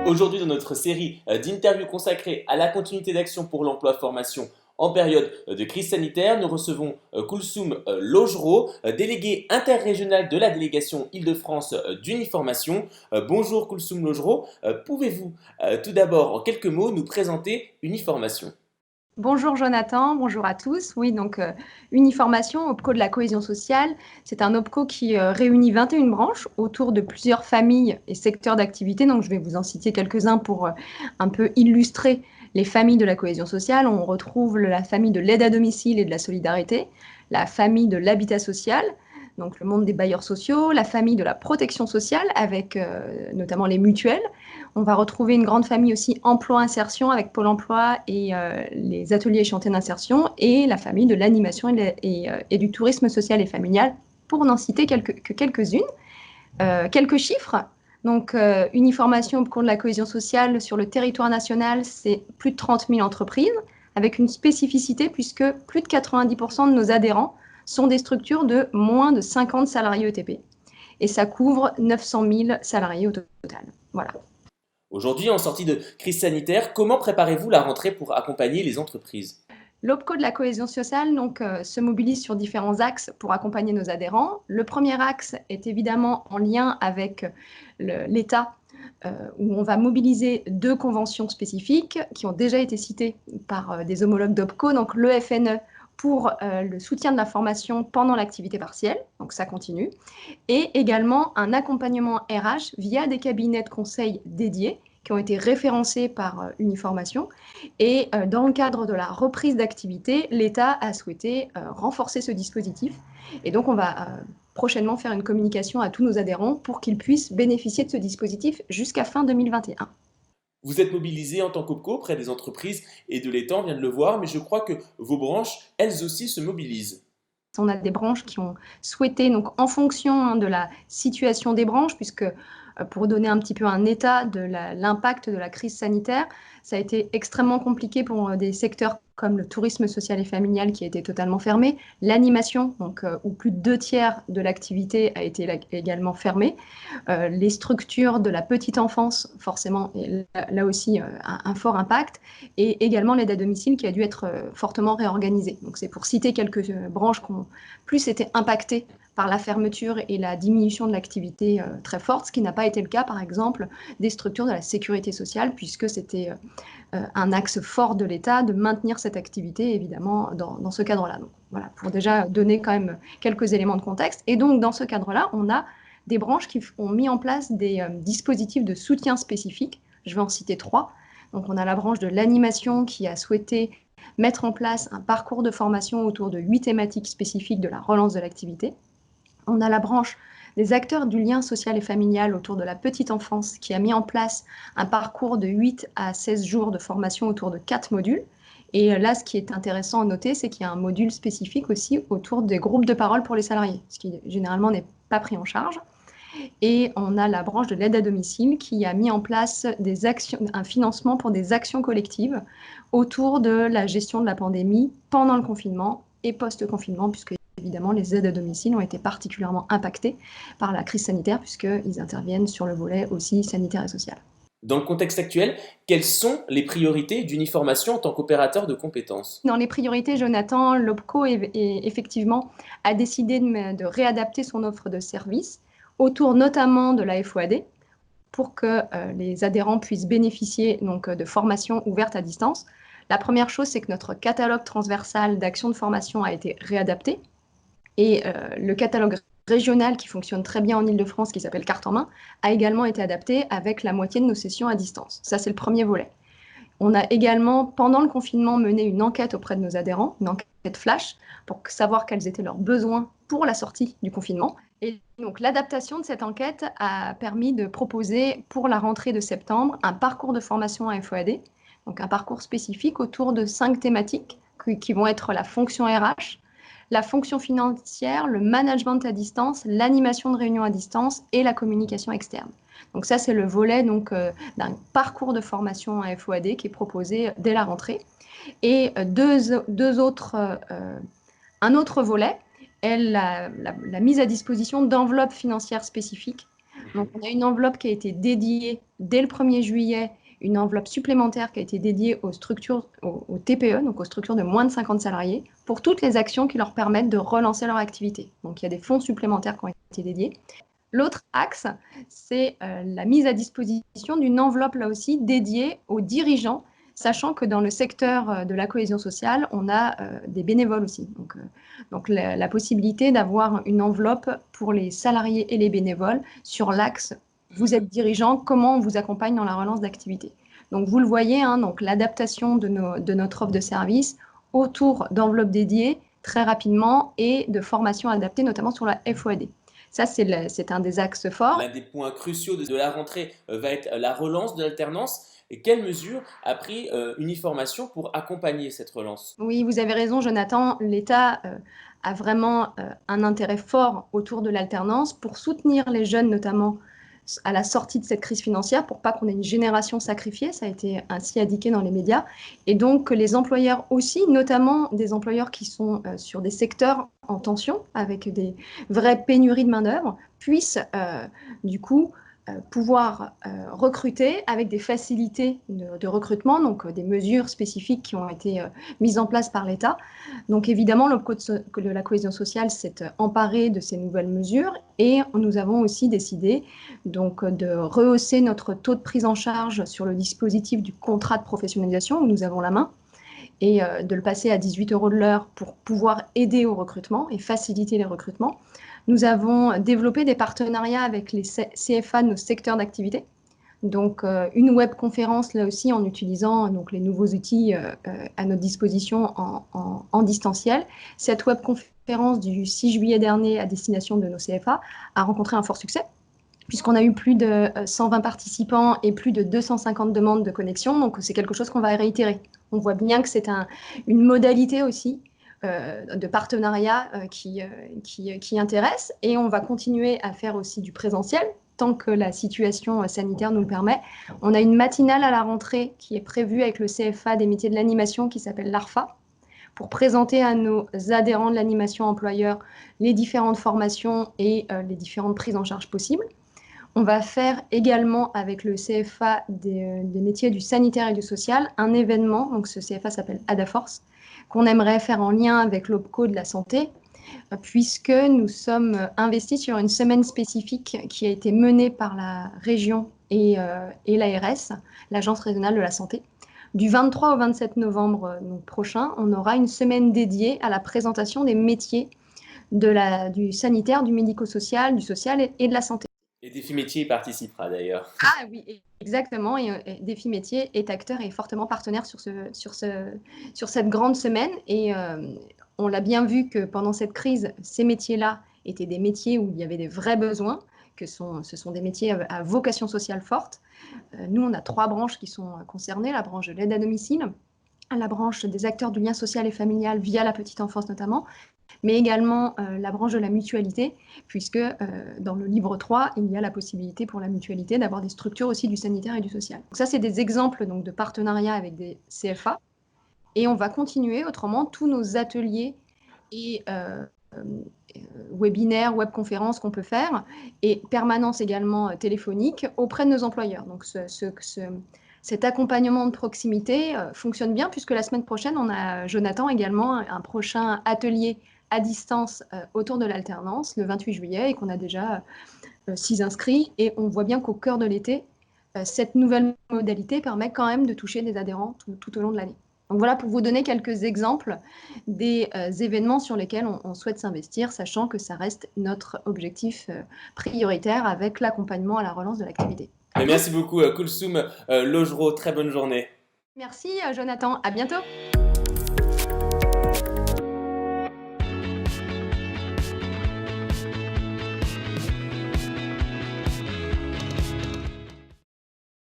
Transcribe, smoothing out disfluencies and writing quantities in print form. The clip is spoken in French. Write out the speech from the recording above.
Aujourd'hui, dans notre série d'interviews consacrée à la continuité d'action pour l'emploi-formation en période de crise sanitaire, nous recevons Koulsoum Lojro, délégué interrégional de la délégation Île-de-France d'Uniformation. Bonjour Koulsoum Lojro, pouvez-vous tout d'abord en quelques mots nous présenter Uniformation? Bonjour Jonathan, bonjour à tous. Oui, donc Uniformation, OPCO de la cohésion sociale, c'est un OPCO qui réunit 21 branches autour de plusieurs familles et secteurs d'activité. Donc je vais vous en citer quelques-uns pour un peu illustrer les familles de la cohésion sociale. On retrouve la famille de l'aide à domicile et de la solidarité, la famille de l'habitat social, donc le monde des bailleurs sociaux, la famille de la protection sociale avec notamment les mutuelles. On va retrouver une grande famille aussi emploi-insertion avec Pôle emploi et les ateliers et chantiers d'insertion et la famille de l'animation et du tourisme social et familial, pour n'en citer que quelques-unes. Quelques chiffres. Donc, Uniformation pour de la cohésion sociale sur le territoire national, c'est plus de 30 000 entreprises, avec une spécificité puisque plus de 90% de nos adhérents sont des structures de moins de 50 salariés ETP. Et ça couvre 900 000 salariés au total. Voilà. Aujourd'hui, en sortie de crise sanitaire, comment préparez-vous la rentrée pour accompagner les entreprises? L'OPCO de la cohésion sociale se mobilise sur différents axes pour accompagner nos adhérents. Le premier axe est évidemment en lien avec l'État, où on va mobiliser 2 conventions spécifiques qui ont déjà été citées par des homologues d'OPCO, donc le FNE pour le soutien de la formation pendant l'activité partielle, donc ça continue, et également un accompagnement RH via des cabinets de conseil dédiés qui ont été référencés par Uniformation. Et dans le cadre de la reprise d'activité, l'État a souhaité renforcer ce dispositif. Et donc, on va prochainement faire une communication à tous nos adhérents pour qu'ils puissent bénéficier de ce dispositif jusqu'à fin 2021. Vous êtes mobilisé en tant qu'OPCO auprès des entreprises et de l'État, on vient de le voir, mais je crois que vos branches, elles aussi, se mobilisent. On a des branches qui ont souhaité, donc en fonction de la situation des branches, puisque pour donner un petit peu un état de l'impact de la crise sanitaire, ça a été extrêmement compliqué pour des secteurs comme le tourisme social et familial qui a été totalement fermé, l'animation, donc où plus de 2 tiers de l'activité a été également fermée, les structures de la petite enfance, forcément, et là aussi un fort impact, et également l'aide à domicile qui a dû être fortement réorganisée. Donc c'est pour citer quelques branches qui ont plus été impactées par la fermeture et la diminution de l'activité très forte, ce qui n'a pas été le cas, par exemple, des structures de la sécurité sociale, puisque c'était un axe fort de l'État de maintenir cette activité, évidemment, dans ce cadre-là. Donc, voilà, pour déjà donner quand même quelques éléments de contexte. Et donc, dans ce cadre-là, on a des branches qui ont mis en place des dispositifs de soutien spécifiques. Je vais en citer 3. Donc, on a la branche de l'animation qui a souhaité mettre en place un parcours de formation autour de 8 thématiques spécifiques de la relance de l'activité. On a la branche des acteurs du lien social et familial autour de la petite enfance qui a mis en place un parcours de 8 à 16 jours de formation autour de 4 modules. Et là, ce qui est intéressant à noter, c'est qu'il y a un module spécifique aussi autour des groupes de parole pour les salariés, ce qui généralement n'est pas pris en charge. Et on a la branche de l'aide à domicile qui a mis en place un financement pour des actions collectives autour de la gestion de la pandémie pendant le confinement et post-confinement, puisque évidemment les aides à domicile ont été particulièrement impactées par la crise sanitaire, puisqu'ils interviennent sur le volet aussi sanitaire et social. Dans le contexte actuel, quelles sont les priorités d'Uniformation en tant qu'opérateur de compétences? Dans les priorités, Jonathan, l'OPCO effectivement a décidé de réadapter son offre de services autour notamment de la FOAD pour que les adhérents puissent bénéficier donc, de formations ouvertes à distance. La première chose, c'est que notre catalogue transversal d'actions de formation a été réadapté et le catalogue régional qui fonctionne très bien en Île-de-France, qui s'appelle Carte en main, a également été adapté avec la moitié de nos sessions à distance. Ça, c'est le premier volet. On a également, pendant le confinement, mené une enquête auprès de nos adhérents, une enquête flash, pour savoir quels étaient leurs besoins pour la sortie du confinement. Et donc, l'adaptation de cette enquête a permis de proposer pour la rentrée de septembre un parcours de formation à FOAD, donc un parcours spécifique autour de 5 thématiques qui vont être la fonction RH, la fonction financière, le management à distance, l'animation de réunions à distance et la communication externe. Donc ça, c'est le volet d'un parcours de formation à FOAD qui est proposé dès la rentrée. Et un autre volet est la mise à disposition d'enveloppes financières spécifiques Donc, on a une enveloppe qui a été dédiée dès le 1er juillet, une enveloppe supplémentaire qui a été dédiée aux structures, aux TPE, donc aux structures de moins de 50 salariés, pour toutes les actions qui leur permettent de relancer leur activité. Donc, il y a des fonds supplémentaires qui ont été dédiés. L'autre axe, c'est la mise à disposition d'une enveloppe, là aussi, dédiée aux dirigeants, sachant que dans le secteur de la cohésion sociale, on a des bénévoles aussi. Donc la possibilité d'avoir une enveloppe pour les salariés et les bénévoles sur l'axe « Vous êtes dirigeant, comment on vous accompagne dans la relance d'activité ?» Donc vous le voyez, hein, donc l'adaptation de notre offre de service autour d'enveloppes dédiées très rapidement et de formations adaptées, notamment sur la FOAD. Ça, c'est un des axes forts. L'un des points cruciaux de la rentrée va être la relance de l'alternance. Et quelles mesures a pris Uniformation pour accompagner cette relance? Oui, vous avez raison, Jonathan. L'État a vraiment un intérêt fort autour de l'alternance pour soutenir les jeunes, notamment à la sortie de cette crise financière, pour pas qu'on ait une génération sacrifiée. Ça a été ainsi indiqué dans les médias. Et donc, que les employeurs aussi, notamment des employeurs qui sont sur des secteurs en tension, avec des vraies pénuries de main-d'œuvre, puissent du coup pouvoir recruter avec des facilités de recrutement, donc des mesures spécifiques qui ont été mises en place par l'État. Donc évidemment, le Code de la cohésion sociale s'est emparé de ces nouvelles mesures et nous avons aussi décidé donc, de rehausser notre taux de prise en charge sur le dispositif du contrat de professionnalisation où nous avons la main et de le passer à 18 € de l'heure pour pouvoir aider au recrutement et faciliter les recrutements. Nous avons développé des partenariats avec les CFA de nos secteurs d'activité. Donc, une webconférence, là aussi, en utilisant donc, les nouveaux outils à notre disposition en distanciel. Cette webconférence du 6 juillet dernier à destination de nos CFA a rencontré un fort succès, puisqu'on a eu plus de 120 participants et plus de 250 demandes de connexion. Donc, c'est quelque chose qu'on va réitérer. On voit bien que c'est une modalité aussi de partenariat qui intéresse. Et on va continuer à faire aussi du présentiel tant que la situation sanitaire nous le permet. On a une matinale à la rentrée qui est prévue avec le CFA des métiers de l'animation qui s'appelle l'ARFA pour présenter à nos adhérents de l'animation employeur les différentes formations et les différentes prises en charge possibles. On va faire également avec le CFA des métiers du sanitaire et du social un événement, donc ce CFA s'appelle Adaforce, qu'on aimerait faire en lien avec l'OPCO de la santé, puisque nous sommes investis sur une semaine spécifique qui a été menée par la région et l'ARS, l'Agence régionale de la santé. Du 23 au 27 novembre prochain, on aura une semaine dédiée à la présentation des métiers du sanitaire, du médico-social, du social et de la santé. Et Défi Métier y participera d'ailleurs. Ah oui, exactement. Et Défi Métier est acteur et fortement partenaire sur cette grande semaine. Et on l'a bien vu que pendant cette crise, ces métiers-là étaient des métiers où il y avait des vrais besoins, ce sont des métiers à vocation sociale forte. Nous, on a 3 branches qui sont concernées, la branche de l'aide à domicile, la branche des acteurs du lien social et familial via la petite enfance notamment, mais également la branche de la mutualité, puisque dans le livre 3, il y a la possibilité pour la mutualité d'avoir des structures aussi du sanitaire et du social. Donc ça, c'est des exemples donc, de partenariats avec des CFA. Et on va continuer, autrement, tous nos ateliers et webinaires, webconférences qu'on peut faire, et permanence également téléphonique auprès de nos employeurs. Donc cet accompagnement de proximité fonctionne bien, puisque la semaine prochaine, on a, Jonathan, également un prochain atelier à distance autour de l'alternance, le 28 juillet, et qu'on a déjà 6 inscrits. Et on voit bien qu'au cœur de l'été, cette nouvelle modalité permet quand même de toucher des adhérents tout au long de l'année. Donc voilà pour vous donner quelques exemples des événements sur lesquels on souhaite s'investir, sachant que ça reste notre objectif prioritaire avec l'accompagnement à la relance de l'activité. Merci beaucoup, Koulsoum Lojro. Très bonne journée. Merci, Jonathan. À bientôt.